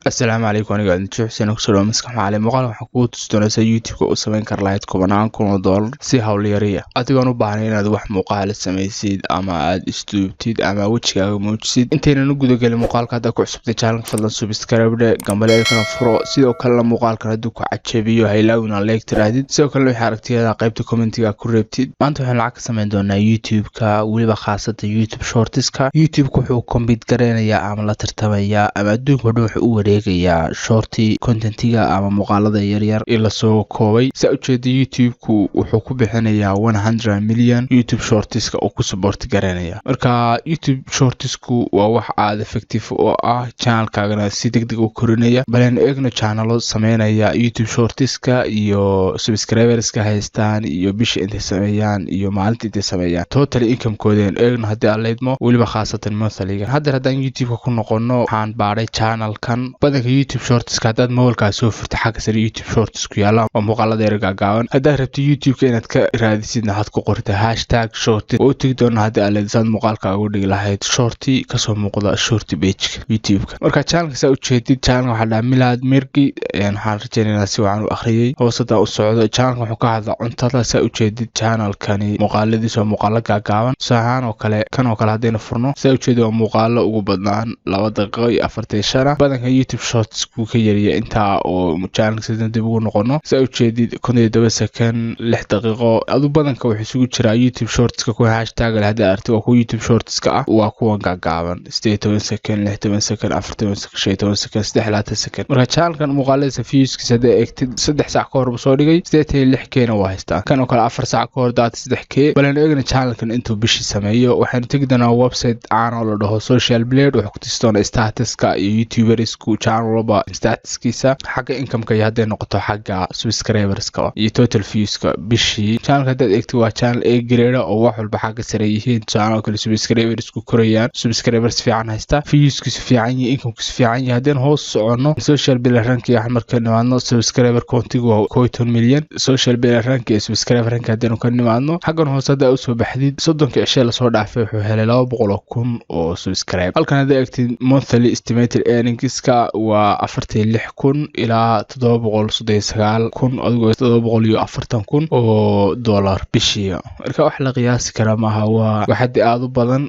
السلام عليكم aniga aan Xuseen oo soo maskax macallin muuqaal waxaan ku tusdoonaysaa YouTube oo samayn kar lahayd $10,000 si hawl yariya adigoon u baahnayn inaad wax muuqaal samaysid ama aad istuubtid ama wajigaaga muujisid intaynan u guda galin muuqaalka hadda ku cusubtay channel fadlan subscribe gambaleelkana furo sidoo kale muuqaalkan haduu ku cajabiyo haylaawina like tiraadid sidoo kale waxaad aragtiyada qaybta commentiga ku reebtid maanta waxaan lacag ka samayn doonaa YouTube-ka waliba khaasatan YouTube Shorts-ka YouTube-ku wuxuu combine gareynayaa ama la tartamayaa ama adduunka wuxuu u wareegayaa shorty contentiga ama muuqaalada yaryar ee la soo koobay si ujeeda YouTube-ku wuxuu ku bixinayaa 100 million YouTube Shorts-ka oo ku support gareynaya marka YouTube Shorts-ku waa wax aad effective oo ah channel-kaagana si degdeg u korinaya balan eegno channel sameynaya YouTube Shorts-ka iyo subscribers-ka haystaan iyo bisha intay sameeyaan iyo maalintii intay sameeyaan total income-koodeen eegno hadii aad leedmo waliba khaasatan monthly-ga haddaan YouTube-ka ku noqono waxaan baaray channel-kan badanka YouTube Shorts-ka hadaad moolka soo furto xagga sare YouTube Shorts ku yaala oo muuqaalada yar gaaban hadaad rabto YouTube-ka inaad ka raadisid waxaad ku qortaa #shorty oo tagi doona hadii aad leedahay muuqaalka ugu dhigi lahayd shorty ka soo muuqda shorty page YouTube-ka marka channel-ka saa u jeedid channel waxa la Milad Mirki waxaan rajaynayaa si wacan u akhriyay hoosada u socdo channel wuxuu ka hadlaa cuntada saa u jeedid channel-kani muuqaaladiisa muuqaalo gaaban sahan oo kale kan oo kale hadayna furno saa u jeedo muuqaalo ugu badnaan 2 daqiiqo iyo 45 badanka YouTube Shorts ku ka yariya inta oo channel sidoo dib ugu noqono saa u jeedid 17 second 6 daqiiqo adu badanka wuxuu isugu jiraa YouTube Shorts-ka ku hashtag la hada artiga ku YouTube Shorts-ka ah waa kuwan gaaban 18 second 16 second 14 second 15 second 30 second marka channel-kan muuqaaladiisa views-kiisa hada eegtid 3 saac ka hor soo dhigay 86 keena waa haystaa kan oo kale 4 saac ka hor daad 3k balan eegna channel-kan intuu bishi sameeyo waxaan tagi doonaa website aan oo la dhaho Social Blade wuxuu ku tistoona status-ka iyo YouTubers-ku channel-ba status-kiisa xagga income-ka iyo haday noqoto xagga subscribers-ka iyo total views-ka bishii channel-ka hadaad eegtid waa channel A grade oo wax walba xagga sare yihiin channel-ka subscribers-ku korayaan subscribers fiican haysta views-kiisa fiican iyo income-kiisa fiican iyo hadeen hoos socono Social Blade rank iyo marka nimaadno subscriber count-igu waa 12 million Social Blade rank iyo subscriber rank hadeen ka nimaadno xaggan hoos hada u soo baxdid 30 cisho la soo dhaafay wuxuu helay 200,000 oo subscribe halkan hada eegtid monthly estimated earnings-ka waa 46,000 ilaa 739,000 adigoo 740,000 oo dollar bishii marka wax la qiyaasi kara maaha waa waxad aad u badan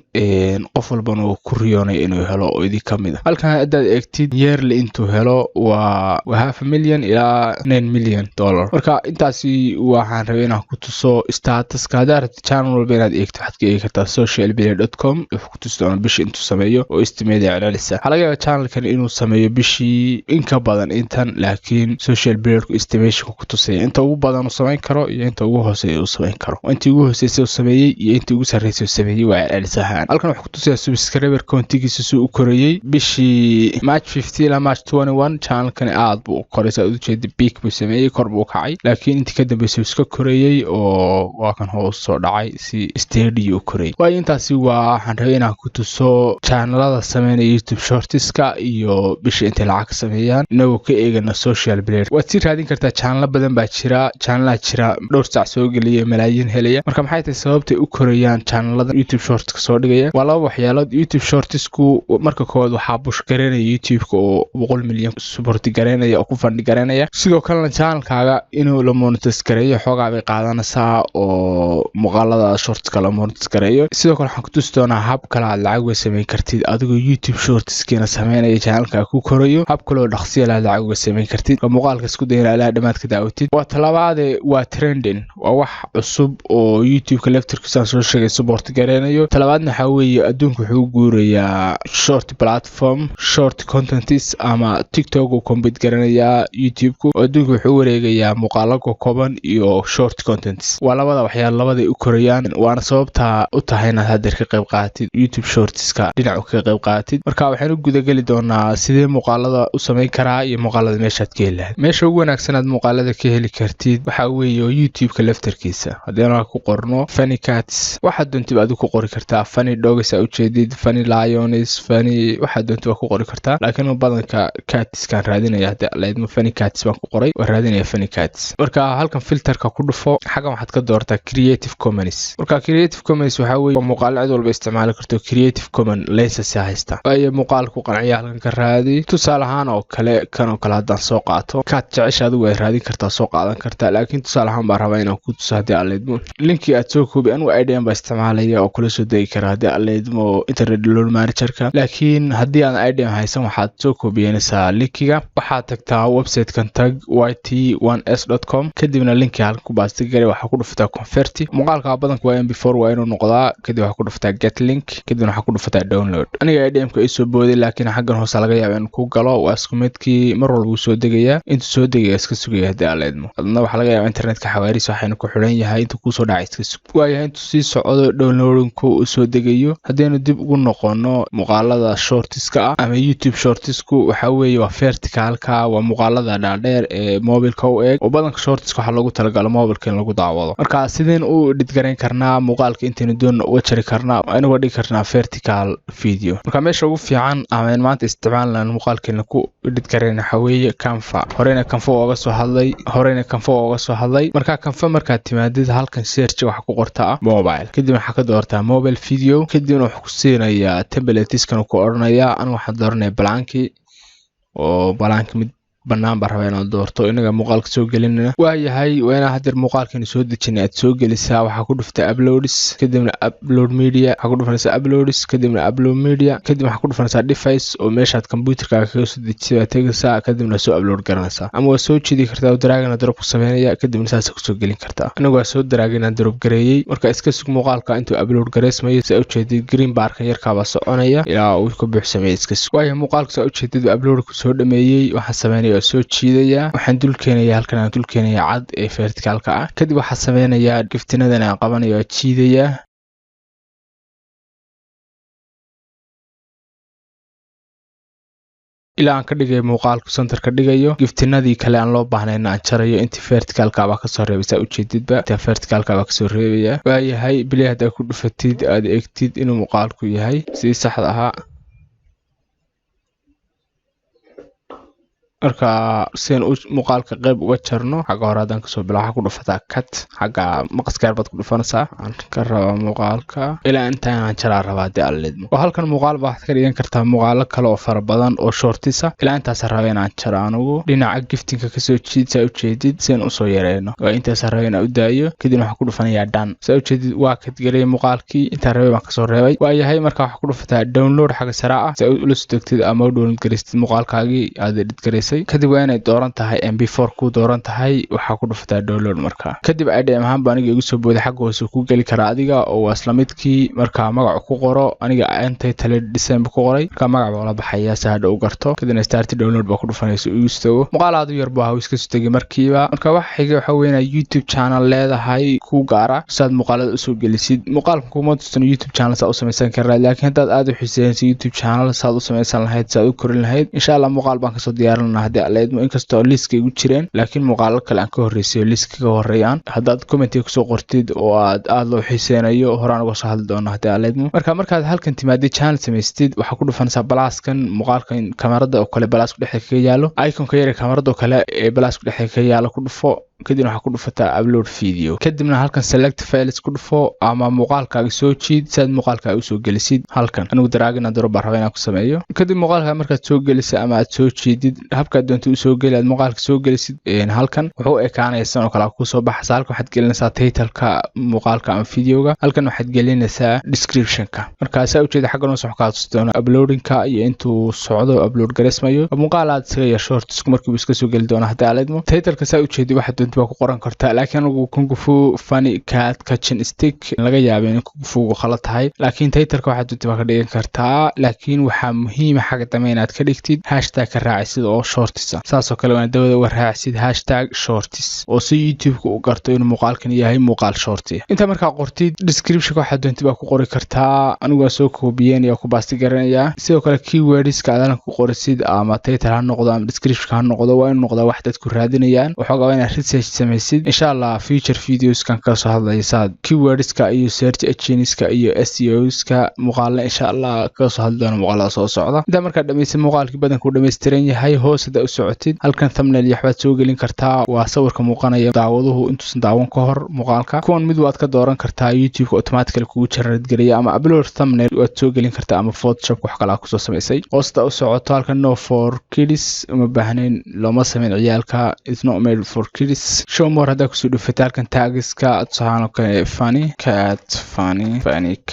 qof walban oo ku riyoonay inuu helo oo idin kamid ah halkan hadaad eegtid yearly intuu helo waa $500,000 ilaa $9 million marka intaasi waxaan rabay inaan ku tuso status-ka hadaad channel walba inaad eegto waxaad ka eegi kartaa socialblade.com wuxuu ku tusi doonaa bishii intuu sameeyo oo estimate celcelisa halaga yaabaa channel-kan inuu sameeyo bishii in ka badan intan laakiin Social Blade-ku estimation ku tusay inta ugu badan uu sameyn karo iyo inta ugu hooseeya uu sameyn karo inta ugu hooseeya uu sameeyay iyo inta ugu sarreeyay uu sameeyay waa celcelisahan halkan wuxuu ku tusayaa subscriber count-giisa soo u korayay bishii March 15 ilaa March 21 channel-kan aad buu koraysa u jeedid peak buu sameeyay kor buu kacay laakiin intii ka dambeysay iska korayay oo waa kan hoos soo dhacay si steady u koray waa intaasi waxaan rabay inaan ku tuso channelada sameynaya YouTube Shorts-ka iyo bishii inta lacag sameeyaan inagoo ka eegana Social Blade waad si raadin kartaa channel badan baa jira channel jira dhowr saac soo galiyay malaayiin helaya marka maxay tahay sababta u korayaan channelada YouTube Shorts-ka soo dhigaya waa laba waxyaalood YouTube Shorts-ku marka kood waxa bush gareynaya YouTube-ka oo 100 milyan support gareynaya oo ku fund gareynaya sidoo kale channel-kaaga inuu la monetize gareeyo xogaa bay qaadanaysaa oo muuqaalada Shorts-ka la monetize gareeyo sidoo kale waxaan ku tusi doonaa hab kale aad lacag uga sameyn kartid adigoo YouTube Shorts-kiina sameynaya channel-ka ku korayo hab kale oo dhaqsiyo lacag uga sameyn kartid muuqaalka isku dayna ilaa dhamaad ka daawatid waa talabaad waa trending waa wax cusub oo YouTube-ka laftirkiisa soo sheegay support gareynayo talabaadna waxa weeye adduunku wuxuu guurayaa short platform short contents ama TikTok oo combine garanaya YouTube-ku adduunku wuxuu wareegayaa muuqaalo kooban iyo short contents waa labada waxyaalo labada u korayaan waana sababta u tahay inaad hadda ka qayb qaadatid YouTube Shorts-ka dhinaca ka qayb qaadatid marka waxaan u guda gali doonaa sidee muuqaalada u sameyn karaa iyo muuqaalada meeshaad ka helahay meesha ugu wanaagsan aad muuqaalada ka heli kartid waxa weeye YouTube-ka laftirkiisa haddii ku qorno funny cats waxaad doontid aad ku qori kartaa funny dogs u jeedid funny lions funny waxaad doontid ku qori kartaa laakiin badanka cats kan raadinaya hadda leedmo funny cats baan ku qoray waan raadinaya funny cats marka halkan filterka ku dhufo xagan waxaad ka doortaa Creative Commons marka Creative Commons waxa weeye muuqaal cid walba isticmaali karto Creative Commons license haysta ay muuqaal ku qanciya halkan ka raadi tusaale ahaan oo kale kan oo kale haddaan soo qaato kaad jecesha adigu way raadin kartaa soo qaadan kartaa laakiin tusaale ahaan baan rabaa inaan ku tuso haddii aan leedmo linkii aad soo koobi anigu IDM baa isticmaalaya oo kula soo degi kara haddii aan leedmo internet download managerka laakiin haddii aan IDM haysan waxaad soo koobiyanaysaa linkiga waxaad tagtaa website-kan tag yt1s.com kadibna linkii halkan ku baasti galay waxaa ku dhufataa convert muuqaalka badanka waa MP4 waa inuu noqdaa kadib waxaa ku dhufataa get link kadibna waxaa ku dhufataa download aniga IDM-ka ay soo booday laakiin xaggan hoose laga yaabaa in ku galo waa isku midkii mar walba uu soo degayaa intuu soo degaya iska sugaya haddii aan leedmo adna waxaa laga yaabaa internetka xawaariis waxayna ku xiran yahay intuu kusoo dhacay iska sug waayahay intuu sii socdo downloadinku uu soo degayo haddaynu dib ugu noqono muuqaalada shortiska ah ama YouTube shortisku waxa weeye waa verticalka waa muuqaalada dhaadheer ee mobilka u eeg oo badanka shortiska waxaa loogu talagalo mobilka in lagu daawado marka sideen u edit garayn karnaa muuqaalka intaynu doon uga jari karnaa aynu uga dhigi karnaa vertical video marka meesha ugu fiican ama maanta isticmaalnaan muuqaalkeena ku edit garayn waxa weeye Canva horeyna Canva ooga soo hadlay marka Canva markaad timaadid halkan search waxa ku qortaa mobile kadib waxa ka doortaa mobile video kadibna wuxuu ku siinayaa templates-kan ku oranayaa anigu waxaan dooranayaa blanki oo blanki mid banaan baa rabaa inaad doorto inaga muuqaalka soo gelinayna waayahay waa inaad hadir muuqaalkan soo dejinay aad soo gelisaa waxaa ku dhuftaa uploads kadibna upload media waxaa ku dhufanaysaa uploads kadibna upload media kadib waxaa ku dhufanaysaa device oo meeshaad computerkaaga kaga soo dejisay aad tegaysaa kadibna soo upload garanaysaa ama waa soo jidi kartaa oo drag and drop ku sameynaya kadibna saas ku soo gelin kartaa anigu waa soo drag and drop gareeyay marka iska sug muuqaalka intuu upload gareysmayo si aad u jeedid green barkan yarka baa soconaya ilaa uu ku buuxsamay iska sug waayahay muuqaalka soo jeedid upload ku soo dhameeyay waxa sameynaya soo jiidaya waxaan dul keenayaa halkan aan dul keenayaa cad ee verticalka ah kadib waxa sameeynaya giftinadan aan qabanayo jiidaya ilaa aan ka dhigay muuqaalku center ka dhigayo giftinadii kale aan loo baahnayn aan jarayo intii verticalka baa ka soo reebay ujeedidba inta verticalka baa ka soo reebaya waayahay bilaa hada ku dhufatid aad eegtid inuu muuqaalku yahay si sax ah marka seen muuqaalka qayb uga jarno xaga hore hadaan kasoo bilaa ku dhufataa cut xaga maqaska baad ku dhufanaysaa aan ka raba muuqaalka ilaa intaan aan jaraa rabaa dii aleedmo oo halkan muuqaal baa ka dhigan kartaa muuqaalo kale oo fara badan oo shortisa ilaa intaas rabaa inaan jaro anigu dhinaca giftinka ka soo jiidsa u jeedid seen u soo yareeyno waa intaas rabaa inaan u daayo kadib waxaan ku dhufanayaa done soo jeedid waa ka galay muuqaalkii inta rabay baan ka soo reebay waayahay marka waxaan ku dhufataa download xaga sare ah si ula soo degtid ama download garistid muuqaalkaagii aad edit gareysay kadib waa inay dooran tahay MP4 ku dooran tahay waxa ku dhufataa download marka kadib IDM ahaan baan aniga igu soo booday xaq hoose ku gali kara adiga oo isla midkii marka magac ku qoro aniga intay tale December ku qoray marka magac wala baxaya saada u garto kadibna start download baa ku dhufanayso igu stago muuqaalaad yar baa iska soo tagay markiiba marka waxa xiga waxa weeyna YouTube channel leedahay ku gaara saad muuqaalada u soo gelisid muuqaalka kuma tusano YouTube channel sa u sameeysan karaa laakiin dad aad u xiiseeyay YouTube channel saad u sameeysan lahayd saad u korin lahayd insha Allah muuqaal baan ka soo diyaarinaa haddii aleedmo inkastoo liiska igu jireen laakiin muuqaalo kale aan ka horreysay liiska ka horeeyaan haddaad commentiga ku soo qortid oo aad loo xiiseenayo horaan uga soo hadli doona haddii aleedmo markaad halkan timaadid channel samaystid waxaa ku dhufanaysaa balaskan muuqaalkan kamarada oo kale balas ku dhexda kaga yaalo iconka yar ee kamarada oo kale ee balas ku dhexda kaga yaalo ku dhufo kadibna waxa ku dhufataa upload video kadibna halkan select files ku dhufo ama muuqaalkaaga soo jiid saad muuqaalkaaga u soo gelisid halkan anigu drag and drop baan rabaa inaan ku sameeyo kadib muuqaalka markaad soo gelisay ama aad soo jiidid habka doonto u soo gali aad muuqaalka soo gelisid halkan wuxuu ekaanaya san oo kale ku soo baxaysa halkan waxaad gelinaysaa title-ka muuqaalka ama videoga halkan waxaad gelinaysaa description-ka marka saa u jeeda xaggan oo soo ka tusto uploading-ka iyo intuu socdo upload gareysmayo muuqaalaad isaga shorts markii uu iska soo gali doono haddii aleedmo title-ka saa u jeedi waxa waa ku qoran kartaa laakiin anigu kung fu funny cat kitchen stick laga yaabay in kung fu khalad tahay laakiin title-ka waxa doonta ka dhigan kartaa laakiin waxa muhiim ah xaga dambe inaad ka dhigtid hashtag ka raacisid oo shorts saas oo kale waa dawada uga raacisid hashtag shorts oo si YouTube-ka u garto inuu muuqaalkan yahay muuqaal short inta markaa qortid description-ka waxa doonta ku qori kartaa anigu soo koobiyeen iyo ku baasti garanaya sidoo kale keywords-ka aad ku qorisid ama title ha noqdo ama description ha noqdo waa inuu noqdo wax dadku raadinayaan waxa waa inaad research samaysid insha Allah future videos kan ka soo hadlaysa keywords-ka iyo search engines-ka iyo SEO-ska muuqaalna insha Allah ka soo hadli doona muuqaalada soo socda inta marka dhameysay muuqaalkii badanku dhameystiran yahay hoosada u socotid halkan thumbnail iyo waxbaad soo gelin kartaa waa sawirka muuqanaya daawaduhu intuusan daawan ka hor muuqaalka kuwan mid waad ka dooran kartaa YouTube automatically kugu generate geliya ama upload thumbnail waad soo gelin kartaa ama Photoshop wax kale ku soo sameysay hoosada u socoto halkan no for kids uma baahnayn looma sameyn ciyaalka it's not made for kids show more hada ku soo dhufatay halkan tagiska saano ka funny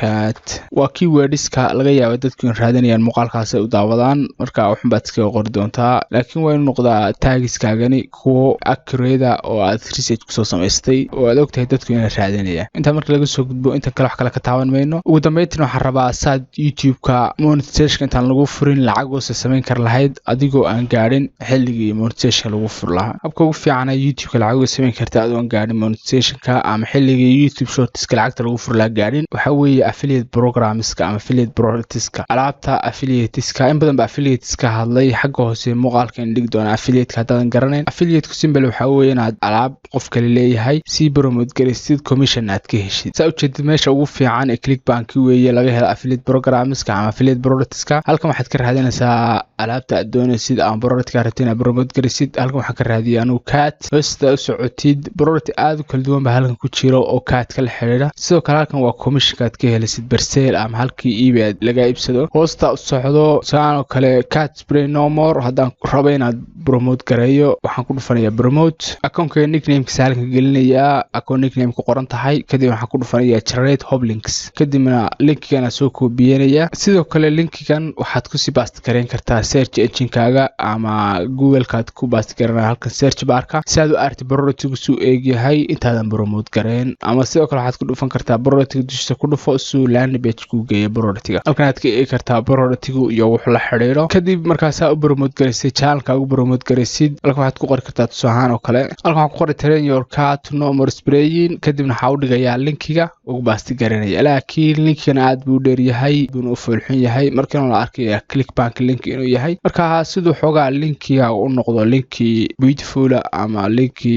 cat waa keywords-ka laga yaabo dadku in raadinayaan muuqaalkaas ay u daawadaan marka waxan baad iska qori doontaa laakiin waa inuu noqdaa tagiskaagani kuwa accurate oo aad research ku soo sameystay oo aad ogtahay dadku inay raadinayaan inta marka laga soo gudbo inta kale wax kale ka taaban mayno ugu dambeyntii waxaan rabaa saad YouTube-ka monetization intaan lagu furin lacag oo sameyn kar lahayd adigoo aan gaarin xilligii monetization lagu fur lahaa habka ugu fiican ee YouTube-ka lacag oo sameyn kartaa adoo aan gaarin monetization-ka ama xilligii YouTube Shorts-ka lacagta lagu fur lahaa gaarin waxa weeye affiliate programs-ka ama affiliate products-ka alaabta affiliates-ka in badan ba affiliates-ka hadlay xagga hoose muuqaalka in dhig doona affiliate-ka hadaan garanayn affiliate-ku simple waxa weeye inaad alaab qof kale leeyahay si promote garaysid commission aad ka heshid saa u jeedid meesha ugu fiican ee Clickbank weeye laga helo affiliate programs-ka ama affiliate products-ka halkan waxaad ka raadinaysaa alaabta aad doonaysid ama product-ka rabtid inaad promote garaysid halkan waxaan ka raadiyay anu cat hoosada u socotid product aad u kala duwan ba halkan ku jiro oo cat kala xiriira sidoo kale halkan waa commission aad ka helisid bersel ama halkii eBay laga iibsado hoosta u socdo saano kale cat spray no more hadaan rabo inaad promote gareeyo waxaan ku dhufanayaa promote account-ka nickname-kiisa halkan gelinayaa account nickname ku qoran tahay kadib waxaan ku dhufanayaa generate hub links kadibna link-kan soo koobiyeenaya sidoo kale link-kan waxaad ku sii paste gareyn kartaa search engine-kaaga ama Google-kaad ku paste gareynaa halkan search bar-ka si aad u aragtid product-gu soo eegyahay intaadan promote gareyn ama sidoo kale waxaad ku dhufan kartaa product-ga dushiisa ku dhufo soo landing page ku geeyo product-ga halkan aad ka eegi kartaa product-gu iyo wax la xiriiro kadib markaas aad u promote gareysay channel-ka ugu promote garaysid halkan waxaad ku qori kartaa tusaale oo kale halkan waxaan ku qori train your cat no more spraying kadibna waxa u dhigayaa linkiga ugu paste gareynaya laakiin linkigan aad buu dheer yahay buu u fulxin yahay markii la arkay Clickbank link inuu yahay marka sidoo xogaa linkiga u noqdo linki beautiful ama linki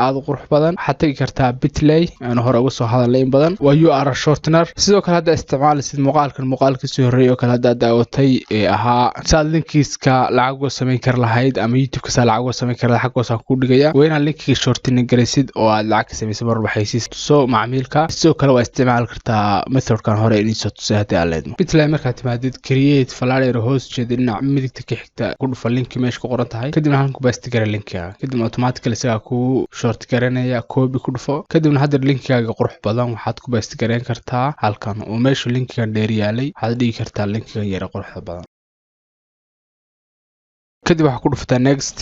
aad u qurux badan waxaad tagi kartaa Bitly aan hore uga soo hadalay in badan waa URL shortener sidoo kale hadda isticmaalisid muuqaalka soo horeeyay oo kale hadda daawatay ee ahaa saad linkiska lacag uga sameyn kar lahayd ama YouTube-ka saa lacag uga sameyn kar lahayd xaq oo ku dhigaya waa inaad linkiga shortening garaysid oo aad lacag ka sameysay mar baxaysid soo macmiilka sidoo kale waa isticmaal kartaa method-kan hore in soo tusay hadii aad leedahay Bitly marka timaadid create flyer host jeedina midigta ka xigta ku dhufa linki meesha ku qoran tahay kadibna halkan ku paste garay linkiga kadibna automatically isaga ku short garanaya copy ku dhufo kadibna hadda linkigaaga qurux badan waxaad ku paste gareyn kartaa halkan oo meesha linkiga dheer yaalay waxaad dhigi kartaa linkiga yar qurux badan kadib waxaad ku dhuftaa next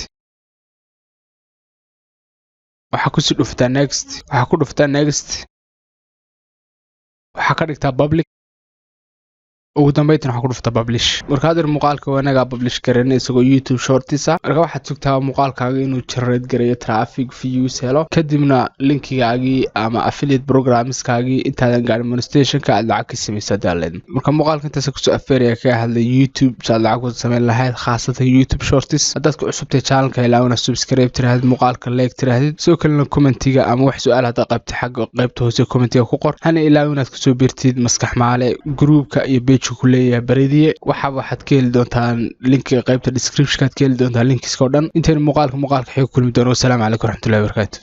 waxaad ku sii dhuftaa next waxaad ka dhigtaa public ugu dambeyntii waxaan ku dhuftaa publish marka hadda muuqaalka wanaga publish gareynay isagoo YouTube Shorts marka waxaad sugtaa muuqaalkaaga inuu generate gareeyo traffic views helo kadibna linkigaagii ama affiliate programs-kaagii intaadan gaarin monetization-ka aad lacag ka sameysay daalad marka muuqaalka intaas ku soo afeeraya ka hadlay YouTube saad lacag ku sameyn lahayd khaasatan YouTube Shorts haddaad ku cusubtay channel-ka ilaawna subscribe tiraahid muuqaalka like tiraahid soo kalena comment-iga ama wax su'aal hadda qaybta hoose comment-iga ku qor hana ilaawna aad ku soo birtid maskax maale group-ka iyo page kuleeyahay baridiye waxaad ka heli doontaan linkiga qaybta description-ka ka heli doontaan linkiska oo dhan inta muuqaalka xig kulmi doono. Assalaamu calaykum waraxmatullaahi wabarakaatuh.